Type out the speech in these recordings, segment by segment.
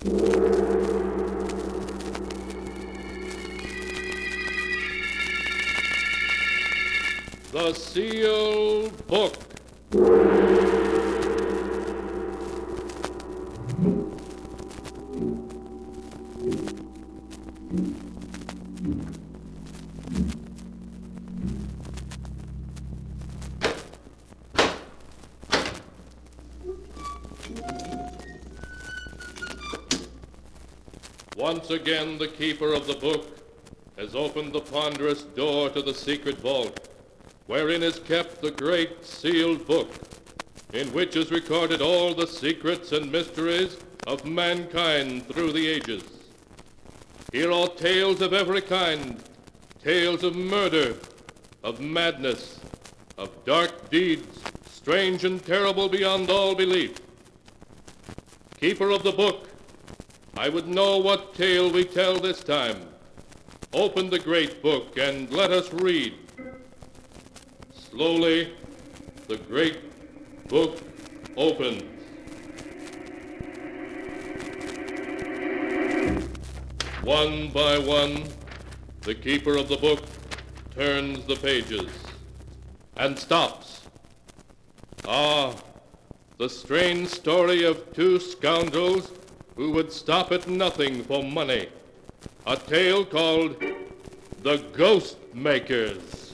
The Sealed Book. Once again, the keeper of the book has opened the ponderous door to the secret vault, wherein is kept the great sealed book, in which is recorded all the secrets and mysteries of mankind through the ages. Here are tales of every kind, tales of murder, of madness, of dark deeds, strange and terrible beyond all belief. Keeper of the book, I would know what tale we tell this time. Open the great book and let us read. Slowly, the great book opens. One by one, the keeper of the book turns the pages and stops. Ah, the strange story of two scoundrels who would stop at nothing for money. A tale called The Ghost Makers.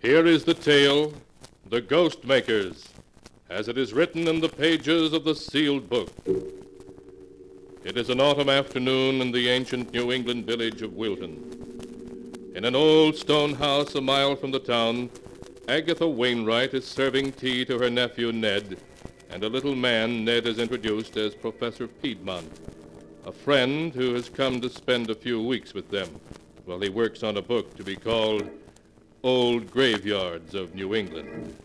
Here is the tale, The Ghost Makers, as it is written in the pages of the sealed book. It is an autumn afternoon in the ancient New England village of Wilton. In an old stone house a mile from the town, Agatha Wainwright is serving tea to her nephew Ned, and a little man Ned has introduced as Professor Piedmont, a friend who has come to spend a few weeks with them while he works on a book to be called Old Graveyards of New England.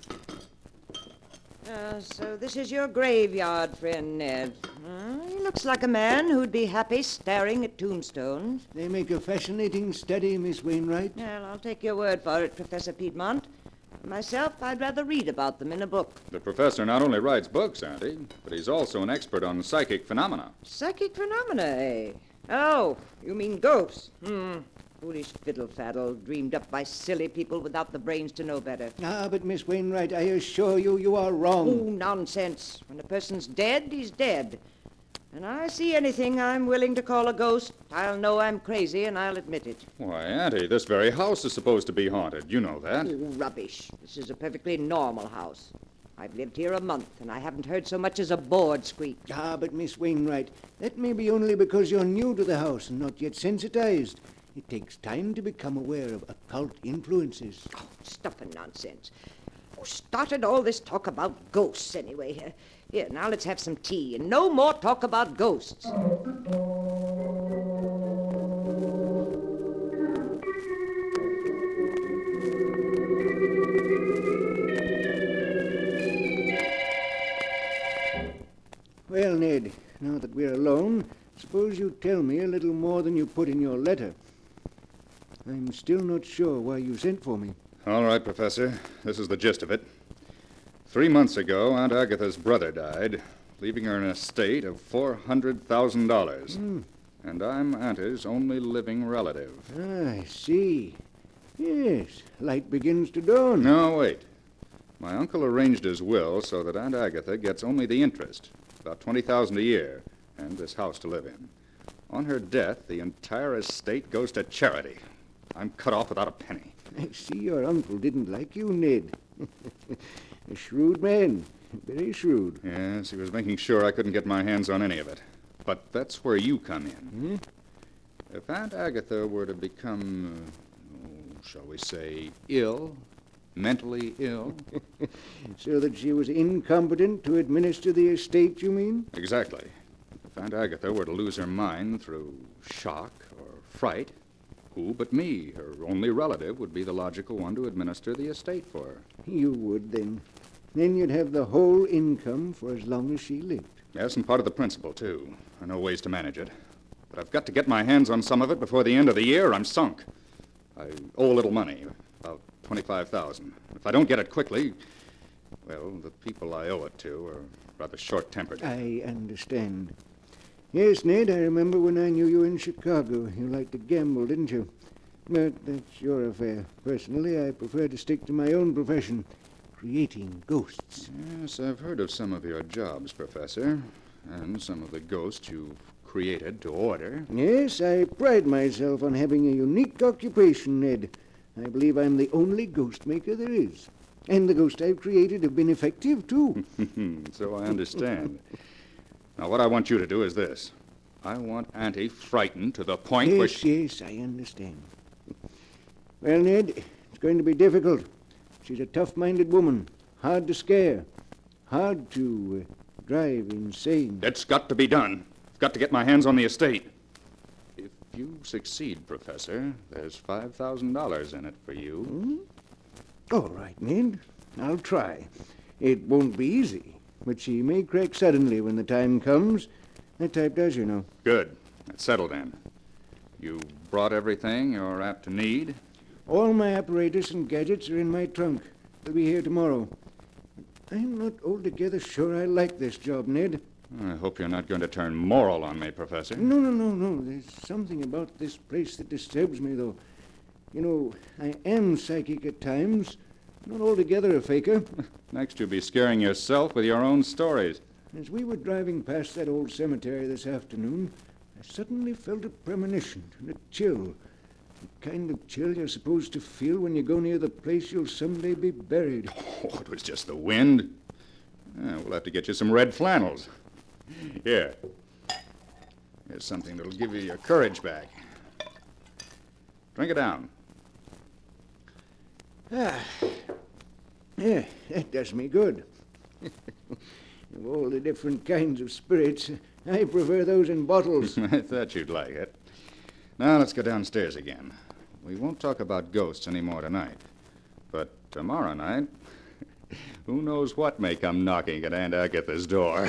So this is your graveyard, friend Ned. He looks like a man who'd be happy staring at tombstones. They make a fascinating study, Miss Wainwright. Well, I'll take your word for it, Professor Piedmont. Myself, I'd rather read about them in a book. The professor not only writes books, Auntie, but he's also an expert on psychic phenomena. Psychic phenomena, eh? Oh, you mean ghosts. Foolish fiddle-faddle, dreamed up by silly people without the brains to know better. Ah, but Miss Wainwright, I assure you, you are wrong. Oh, nonsense. When a person's dead, he's dead. And I see anything I'm willing to call a ghost, I'll know I'm crazy, and I'll admit it. Why, Auntie, this very house is supposed to be haunted. You know that. Oh, rubbish. This is a perfectly normal house. I've lived here a month, and I haven't heard so much as a board squeak. Ah, but Miss Wainwright, that may be only because you're new to the house and not yet sensitized. It takes time to become aware of occult influences. Oh, stuff and nonsense. Who started all this talk about ghosts, anyway? Here, now let's have some tea, and no more talk about ghosts. Well, Ned, now that we're alone, suppose you tell me a little more than you put in your letter. I'm still not sure why you sent for me. All right, Professor. This is the gist of it. 3 months ago, Aunt Agatha's brother died, leaving her an estate of $400,000. And I'm Auntie's only living relative. Ah, I see. Yes, light begins to dawn. No, wait. My uncle arranged his will so that Aunt Agatha gets only the interest, about $20,000 a year, and this house to live in. On her death, the entire estate goes to charity. I'm cut off without a penny. I see your uncle didn't like you, Ned. A shrewd man. Very shrewd. Yes, he was making sure I couldn't get my hands on any of it. But that's where you come in. Hmm? If Aunt Agatha were to become, shall we say, ill, mentally ill. So that she was incompetent to administer the estate, you mean? Exactly. If Aunt Agatha were to lose her mind through shock or fright, who but me, her only relative, would be the logical one to administer the estate for her? You would, then. Then you'd have the whole income for as long as she lived. Yes, and part of the principal, too. I know ways to manage it. But I've got to get my hands on some of it before the end of the year. I'm sunk. I owe a little money, about $25,000. If I don't get it quickly, well, the people I owe it to are rather short-tempered. I understand. Yes, Ned, I remember when I knew you in Chicago. You liked to gamble, didn't you? But that's your affair. Personally, I prefer to stick to my own profession, creating ghosts. Yes, I've heard of some of your jobs, Professor, and some of the ghosts you've created to order. Yes, I pride myself on having a unique occupation, Ned. I believe I'm the only ghost maker there is. And the ghosts I've created have been effective, too. So I understand. Now, what I want you to do is this. I want Auntie frightened to the point where she... Yes, I understand. Well, Ned, it's going to be difficult. She's a tough-minded woman, hard to scare, hard to drive insane. It's got to be done. I've got to get my hands on the estate. If you succeed, Professor, there's $5,000 in it for you. All right, Ned. I'll try. It won't be easy, but she may crack suddenly when the time comes. That type does, you know. Good. That's settled then. You brought everything you're apt to need? All my apparatus and gadgets are in my trunk. They'll be here tomorrow. I'm not altogether sure I like this job, Ned. I hope you're not going to turn moral on me, Professor. No. There's something about this place that disturbs me, though. You know, I am psychic at times. Not altogether a faker. Next, you'll be scaring yourself with your own stories. As we were driving past that old cemetery this afternoon, I suddenly felt a premonition and a chill. The kind of chill you're supposed to feel when you go near the place you'll someday be buried. Oh, it was just the wind. We'll have to get you some red flannels. Here. Here's something that'll give you your courage back. Drink it down. Yeah, that does me good. Of all the different kinds of spirits, I prefer those in bottles. I thought you'd like it. Now let's go downstairs again. We won't talk about ghosts anymore tonight. But tomorrow night, who knows what may come knocking at Aunt Agatha's door.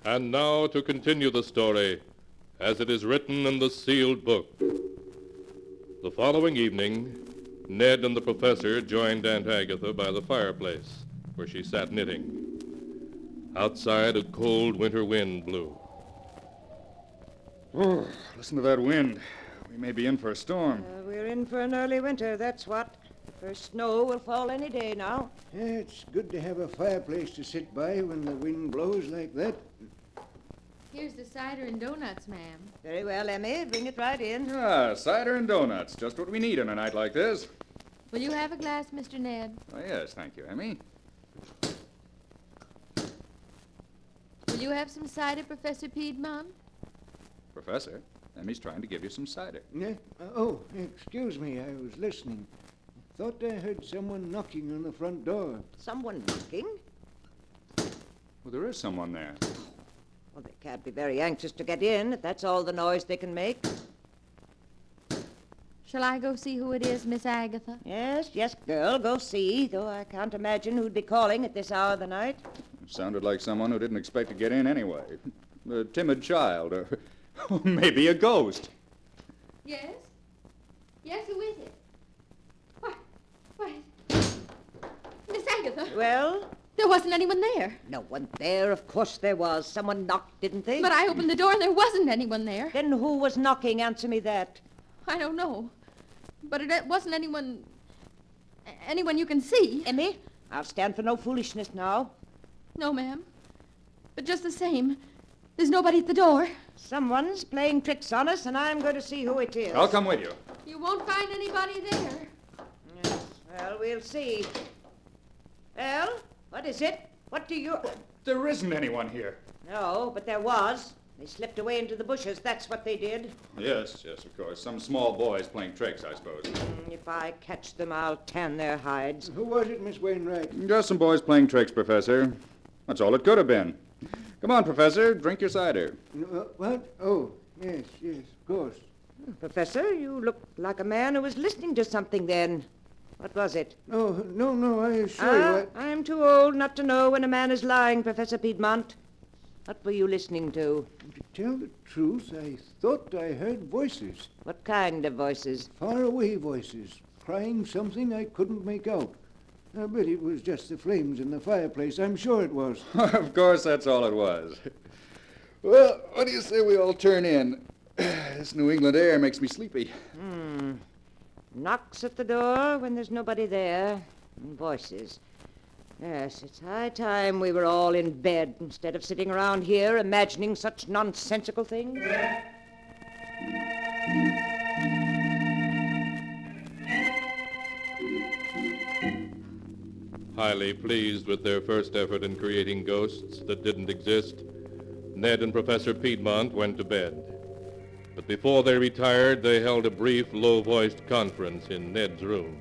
And now to continue the story as it is written in the sealed book. The following evening, Ned and the professor joined Aunt Agatha by the fireplace, where she sat knitting. Outside, a cold winter wind blew. Oh, listen to that wind. We may be in for a storm. We're in for an early winter, that's what. The first snow will fall any day now. Yeah, it's good to have a fireplace to sit by when the wind blows like that. Here's the cider and donuts, ma'am. Very well, Emmy. Bring it right in. Ah, cider and donuts. Just what we need on a night like this. Will you have a glass, Mr. Ned? Oh, yes, thank you, Emmy. Will you have some cider, Professor Piedmont? Professor, Emmy's trying to give you some cider. Yeah? Oh, excuse me, I was listening. Thought I heard someone knocking on the front door. Someone knocking? Well, there is someone there. Well, they can't be very anxious to get in if that's all the noise they can make. Shall I go see who it is, Miss Agatha? Yes, yes, girl, go see, though I can't imagine who'd be calling at this hour of the night. Sounded like someone who didn't expect to get in anyway. A timid child, or maybe a ghost. Yes? Yes, who is it? Why, Miss Agatha, Well, there wasn't anyone there. no one there. Of course there was. Someone knocked, didn't they? But I opened the door and there wasn't anyone there. Then who was knocking? Answer me that. I don't know. But it wasn't anyone you can see. Emmy, I'll stand for no foolishness now. No, ma'am. But just the same, there's nobody at the door. Someone's playing tricks on us, and I'm going to see who it is. I'll come with you. You won't find anybody there. Yes, well, we'll see. Well, what is it? What do you... There isn't anyone here. No, but there was. They slipped away into the bushes, that's what they did. Yes, of course. Some small boys playing tricks, I suppose. If I catch them, I'll tan their hides. Who was it, Miss Wainwright? Just some boys playing tricks, Professor. That's all it could have been. Come on, Professor. Drink your cider. What? Oh, yes, of course. Professor, you look like a man who was listening to something then. What was it? Oh, no, I assure you. I'm too old not to know when a man is lying, Professor Piedmont. What were you listening to? To tell the truth, I thought I heard voices. What kind of voices? Faraway voices, crying something I couldn't make out. I bet it was just the flames in the fireplace. I'm sure it was. Of course, that's all it was. Well, what do you say we all turn in? This New England air makes me sleepy. Knocks at the door when there's nobody there. And voices. Yes, it's high time we were all in bed instead of sitting around here imagining such nonsensical things. Highly pleased with their first effort in creating ghosts that didn't exist, Ned and Professor Piedmont went to bed. But before they retired, they held a brief, low-voiced conference in Ned's room.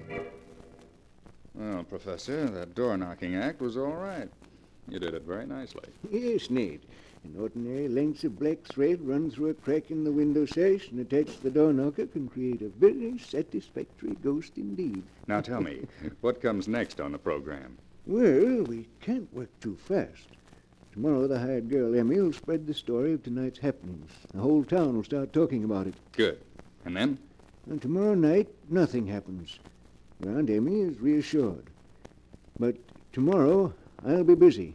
Well, Professor, that door-knocking act was all right. You did it very nicely. Yes, Ned. An ordinary length of black thread run through a crack in the window sash and attached to the door knocker can create a very satisfactory ghost indeed. Now tell me, what comes next on the program? Well, we can't work too fast. Tomorrow the hired girl, Emmy, will spread the story of tonight's happenings. The whole town will start talking about it. Good. And then? And tomorrow night, nothing happens. Your Aunt Emmy is reassured. But tomorrow, I'll be busy.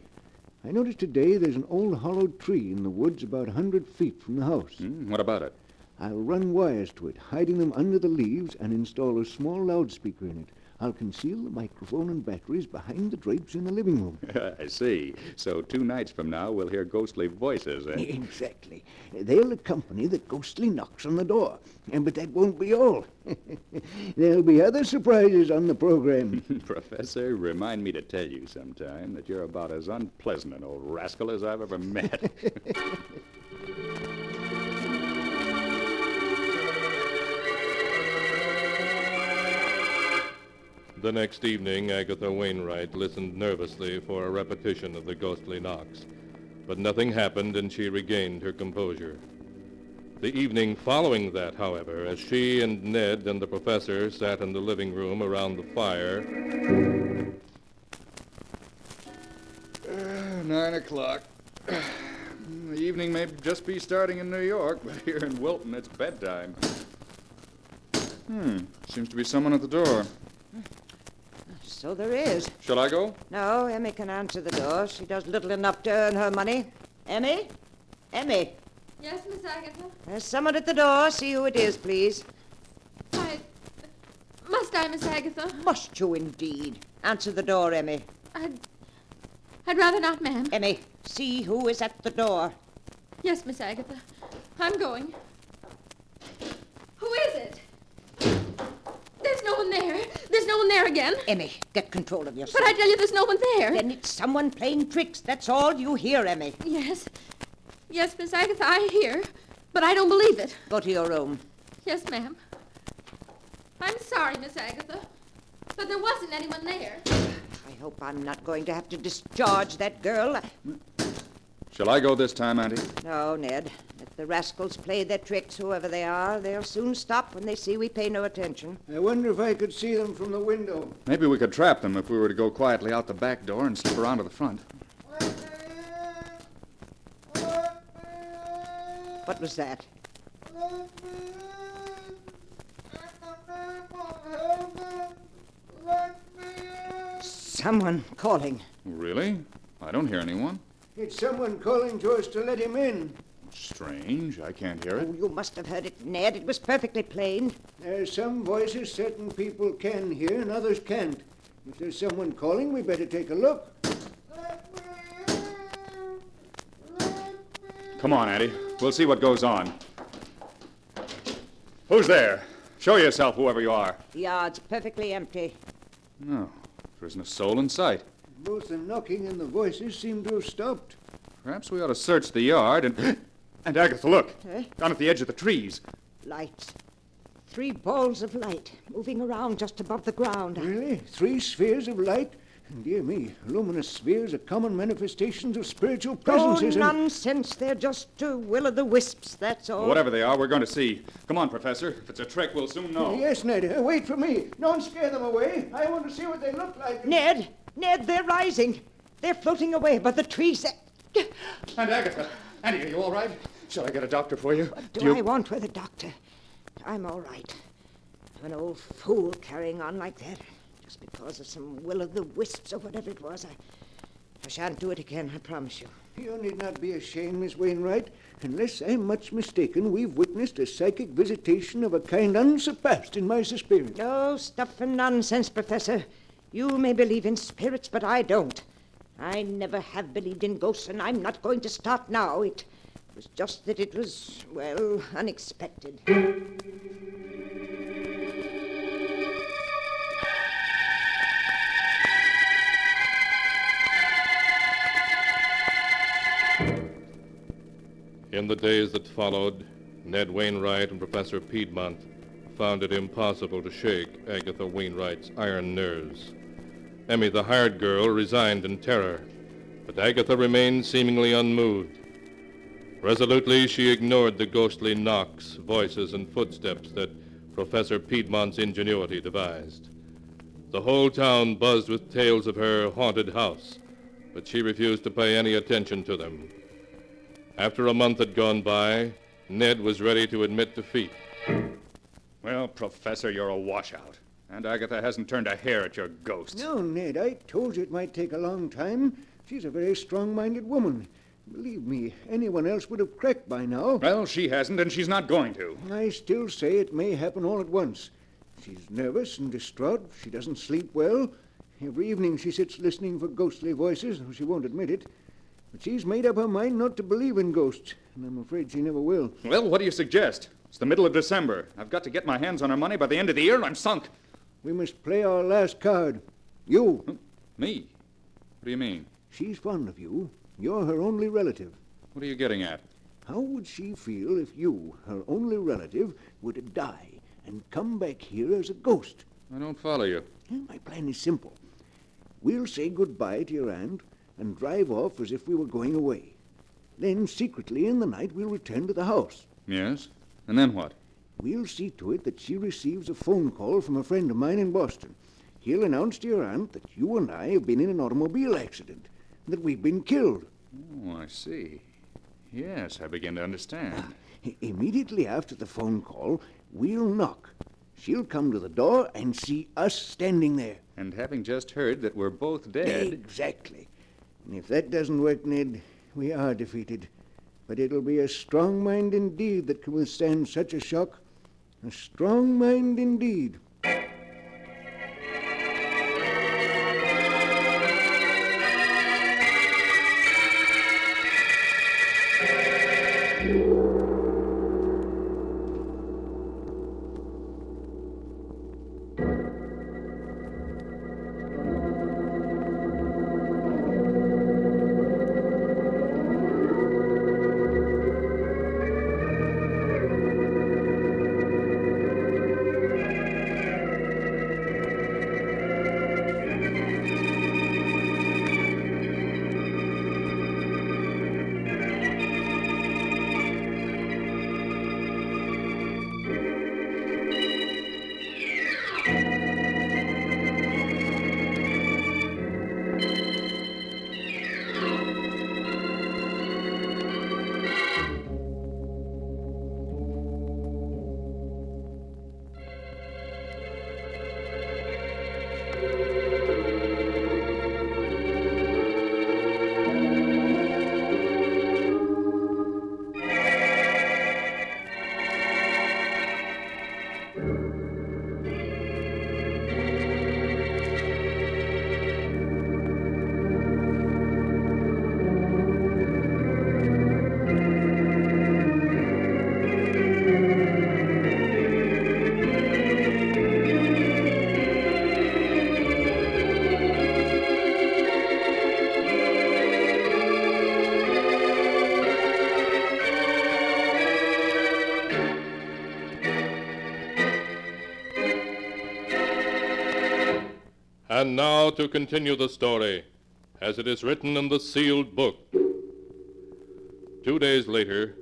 I noticed today there's an old hollowed tree in the woods about 100 feet from the house. What about it? I'll run wires to it, hiding them under the leaves, and install a small loudspeaker in it. I'll conceal the microphone and batteries behind the drapes in the living room. I see. So 2 nights from now, we'll hear ghostly voices, eh? Exactly. They'll accompany the ghostly knocks on the door. But that won't be all. There'll be other surprises on the program. Professor, remind me to tell you sometime that you're about as unpleasant an old rascal as I've ever met. The next evening, Agatha Wainwright listened nervously for a repetition of the ghostly knocks. But nothing happened, and she regained her composure. The evening following that, however, as she and Ned and the professor sat in the living room around the fire... 9 o'clock. The evening may just be starting in New York, but here in Wilton, it's bedtime. Seems to be someone at the door. So there is. Shall I go? No, Emmy can answer the door. She does little enough to earn her money. Emmy? Emmy? Yes, Miss Agatha? There's someone at the door. See who it is, please. Must I, Miss Agatha? Must you indeed? Answer the door, Emmy. I'd rather not, ma'am. Emmy, see who is at the door. Yes, Miss Agatha. I'm going. Who is it? There's no one there. There's no one there again. Emmy, get control of yourself. But I tell you, there's no one there. Then it's someone playing tricks. That's all you hear, Emmy. Yes. Yes, Miss Agatha, I hear. But I don't believe it. Go to your room. Yes, ma'am. I'm sorry, Miss Agatha. But there wasn't anyone there. I hope I'm not going to have to discharge that girl. Shall I go this time, Auntie? No, Ned. Let the rascals play their tricks, whoever they are. They'll soon stop when they see we pay no attention. I wonder if I could see them from the window. Maybe we could trap them if we were to go quietly out the back door and slip around to the front. What was that? Someone calling. Really? I don't hear anyone. It's someone calling to us to let him in. Strange. I can't hear it. Oh, you must have heard it, Ned. It was perfectly plain. There's some voices certain people can hear and others can't. If there's someone calling, we better take a look. Come on, Auntie. We'll see what goes on. Who's there? Show yourself, whoever you are. The yard's perfectly empty. No, there isn't a soul in sight. Both the knocking and the voices seem to have stopped. Perhaps we ought to search the yard and... And Agatha, look. Eh? Down at the edge of the trees. Lights. 3 balls of light moving around just above the ground. Really? 3 spheres of light? Dear me, luminous spheres are common manifestations of spiritual Oh, presences. nonsense. They're just will-o'-the-wisps, that's all. Whatever they are, we're going to see. Come on, Professor. If it's a trick, we'll soon know. Yes, Ned. Wait for me. Don't scare them away. I want to see what they look like. Ned! Ned, they're rising. They're floating away above the trees. And Agatha. Annie, are you all right? Shall I get a doctor for you? What do I want with a doctor? I'm all right. An old fool carrying on like that. Just because of some will-o'-the-wisps or whatever it was. I shan't do it again, I promise you. You need not be ashamed, Miss Wainwright. Unless I'm much mistaken, we've witnessed a psychic visitation of a kind unsurpassed in my experience. No stuff and nonsense, Professor. You may believe in spirits, but I don't. I never have believed in ghosts, and I'm not going to start now. It was just that it was, well, unexpected. In the days that followed, Ned Wainwright and Professor Piedmont found it impossible to shake Agatha Wainwright's iron nerves. Emmy, the hired girl, resigned in terror, but Agatha remained seemingly unmoved. Resolutely, she ignored the ghostly knocks, voices, and footsteps that Professor Piedmont's ingenuity devised. The whole town buzzed with tales of her haunted house, but she refused to pay any attention to them. After a month had gone by, Ned was ready to admit defeat. Well, Professor, you're a washout. And Agatha hasn't turned a hair at your ghost. No, Ned, I told you it might take a long time. She's a very strong-minded woman. Believe me, anyone else would have cracked by now. Well, she hasn't, and she's not going to. I still say it may happen all at once. She's nervous and distraught. She doesn't sleep well. Every evening she sits listening for ghostly voices, though she won't admit it. But she's made up her mind not to believe in ghosts, and I'm afraid she never will. Well, what do you suggest? It's the middle of December. I've got to get my hands on her money by the end of the year, and I'm sunk. We must play our last card. You. Me? What do you mean? She's fond of you. You're her only relative. What are you getting at? How would she feel if you, her only relative, were to die and come back here as a ghost? I don't follow you. My plan is simple. We'll say goodbye to your aunt and drive off as if we were going away. Then, secretly in the night, we'll return to the house. Yes? And then what? We'll see to it that she receives a phone call from a friend of mine in Boston. He'll announce to your aunt that you and I have been in an automobile accident, and that we've been killed. Oh, I see. Yes, I begin to understand. Immediately after the phone call, we'll knock. She'll come to the door and see us standing there. And having just heard that we're both dead... Exactly. And if that doesn't work, Ned, we are defeated. But it'll be a strong mind indeed that can withstand such a shock. A strong mind indeed. And now to continue the story, as it is written in the sealed book. 2 days later,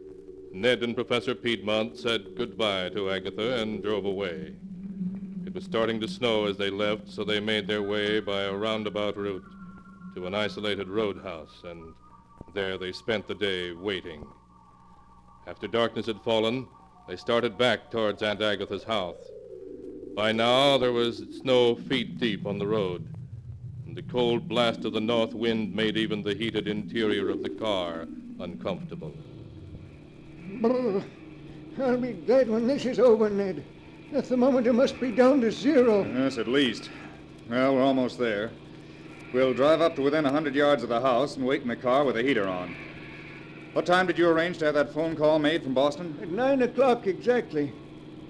Ned and Professor Piedmont said goodbye to Agatha and drove away. It was starting to snow as they left, so they made their way by a roundabout route to an isolated roadhouse, and there they spent the day waiting. After darkness had fallen, they started back towards Aunt Agatha's house. By now, there was snow feet deep on the road, and the cold blast of the north wind made even the heated interior of the car uncomfortable. Brr. I'll be glad when this is over, Ned. The thermometer must be down to 0. Yes, at least. Well, we're almost there. We'll drive up to within 100 yards of the house and wait in the car with the heater on. What time did you arrange to have that phone call made from Boston? At 9 o'clock exactly.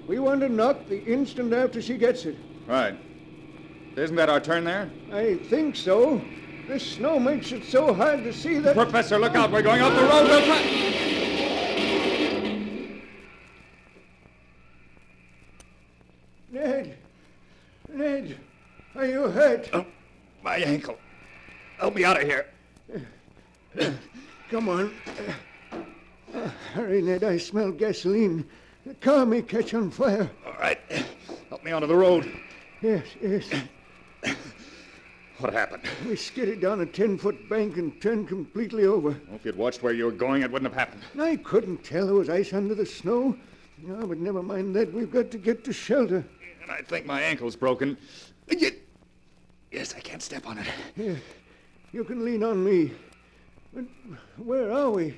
We want to knock the instant after she gets it. Right. Isn't that our turn there? I think so. This snow makes it so hard to see that... Professor, look out. We're going off the road. Ned, are you hurt? Oh, my ankle. Help me out of here. Come on. Hurry, Ned. I smell gasoline. The car may catch on fire. All right. Help me onto the road. Yes. What happened? We skidded down a 10-foot bank and turned completely over. Well, if you'd watched where you were going, it wouldn't have happened. I couldn't tell there was ice under the snow. No, but never mind that. We've got to get to shelter. And I think my ankle's broken. Yes, I can't step on it. Here, you can lean on me. But where are we?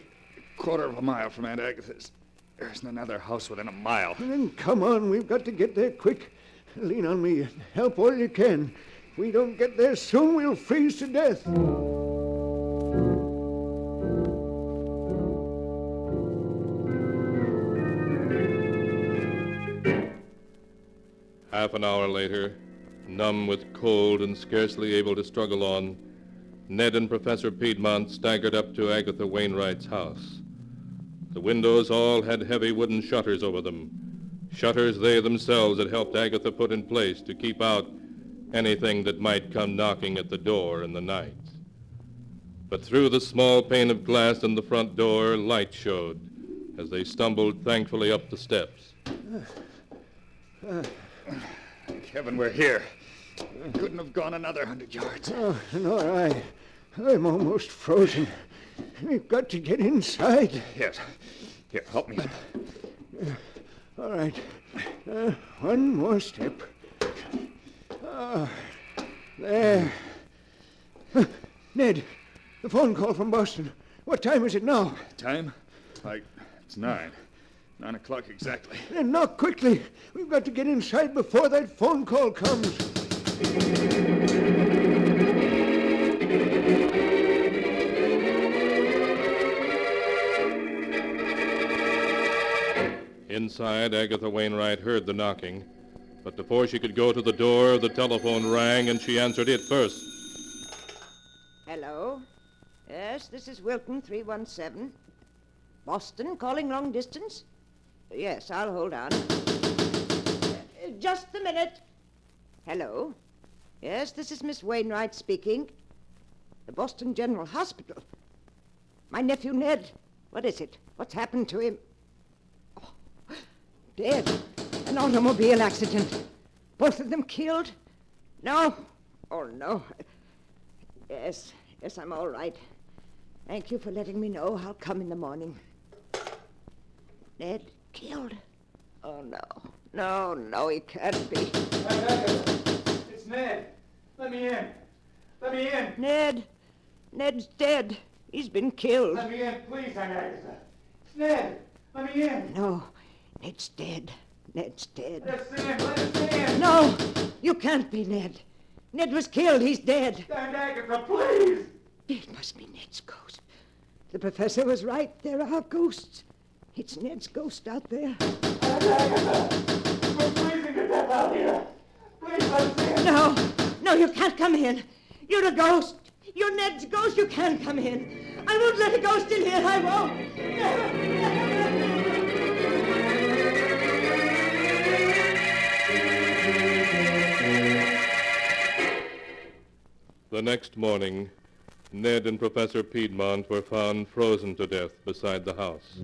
Quarter of a mile from Aunt Agatha's. There isn't another house within a mile. Then come on, we've got to get there quick. Lean on me and help all you can. If we don't get there soon, we'll freeze to death. Half an hour later, numb with cold and scarcely able to struggle on, Ned and Professor Piedmont staggered up to Agatha Wainwright's house. The windows all had heavy wooden shutters over them, shutters they themselves had helped Agatha put in place to keep out anything that might come knocking at the door in the night. But through the small pane of glass in the front door, light showed as they stumbled thankfully up the steps. Thank heaven we're here. Couldn't have gone another 100 yards. Oh, nor I. I'm almost frozen. We've got to get inside. Yes. Here, help me. All right. One more step. There. Ned, the phone call from Boston. What time is it now? Time? It's 9. 9 o'clock exactly. Then knock quickly. We've got to get inside before that phone call comes. Inside, Agatha Wainwright heard the knocking, but before she could go to the door, the telephone rang and she answered it first. Hello? Yes, this is Wilton 317. Boston, calling long distance? Yes, I'll hold on. Just a minute. Hello? Yes, this is Miss Wainwright speaking. The Boston General Hospital. My nephew Ned. What is it? What's happened to him? Oh, dead. An automobile accident. Both of them killed? No. Oh, no. Yes, I'm all right. Thank you for letting me know. I'll come in the morning. Ned killed? Oh, no. No, he can't be. It's Ned. Let me in. Let me in. Ned's dead. He's been killed. Let me in, please, Aunt Agatha. It's Ned. Let me in. No, Ned's dead. Ned's dead. Let us in. Let us in. No, you can't be Ned. Ned was killed. He's dead. Aunt Agatha, please. It must be Ned's ghost. The professor was right. There are ghosts. It's Ned's ghost out there. Aunt Agatha, we're freezing to death out here. Please let us in. No, you can't come in. You're a ghost. You're Ned's ghost. You can't come in. I won't let a ghost in here. I won't. The next morning, Ned and Professor Piedmont were found frozen to death beside the house,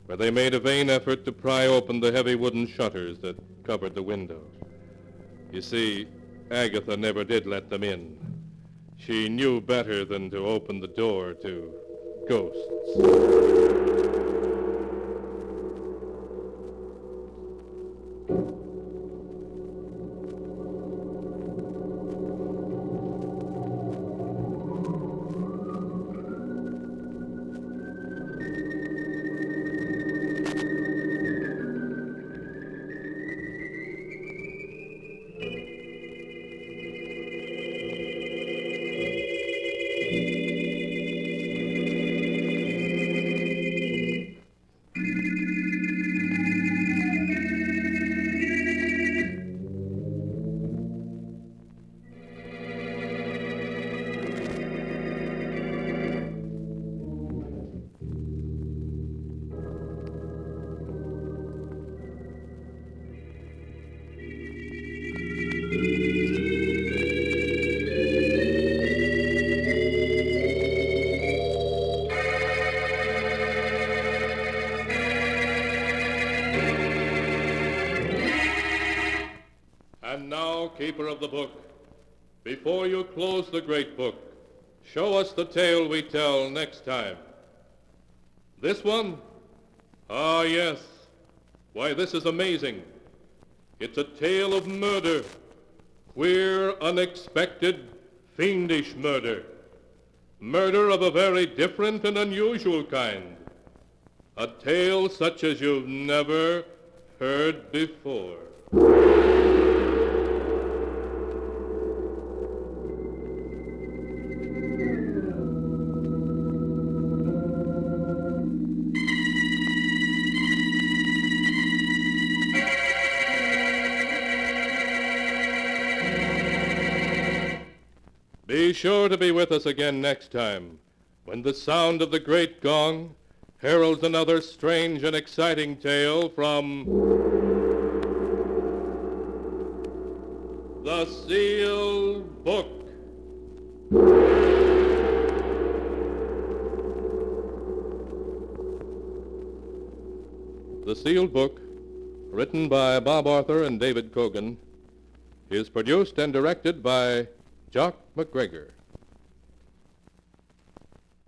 where they made a vain effort to pry open the heavy wooden shutters that covered the window. You see, Agatha never did let them in. She knew better than to open the door to ghosts. And now, keeper of the book, before you close the great book, show us the tale we tell next time. This one? Ah, yes. Why, this is amazing. It's a tale of murder. Queer, unexpected, fiendish murder. Murder of a very different and unusual kind. A tale such as you've never heard before. Be sure to be with us again next time, when the sound of the great gong heralds another strange and exciting tale from the Sealed Book. The Sealed Book, written by Bob Arthur and David Cogan, is produced and directed by Jock McGregor.